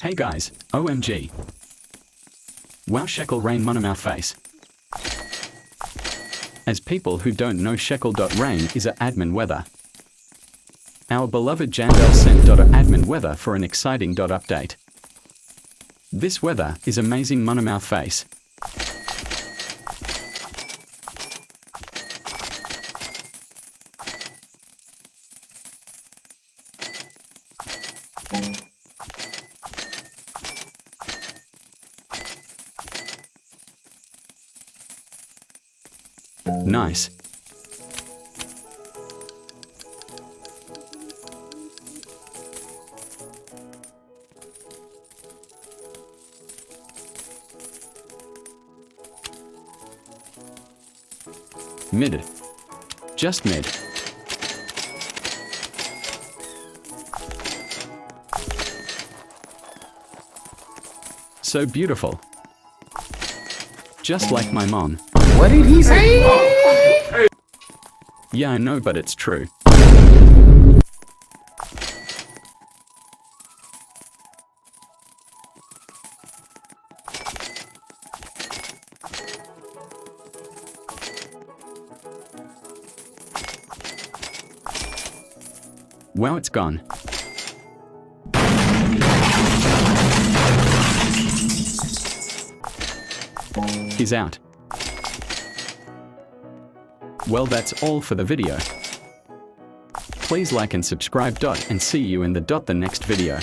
Hey guys, OMG. Wow, Sheckle rain our face. As people who don't know, Sheckle.rain is a admin weather. Our beloved Jandel sent admin weather for an exciting update. This weather is amazing our face. Nice. Mid. Just mid. So beautiful. Just like my mom. What did he say? Yeah, I know, but it's true. Wow, it's gone. He's out. Well, that's all for the video. Please like and subscribe and see you in the next video.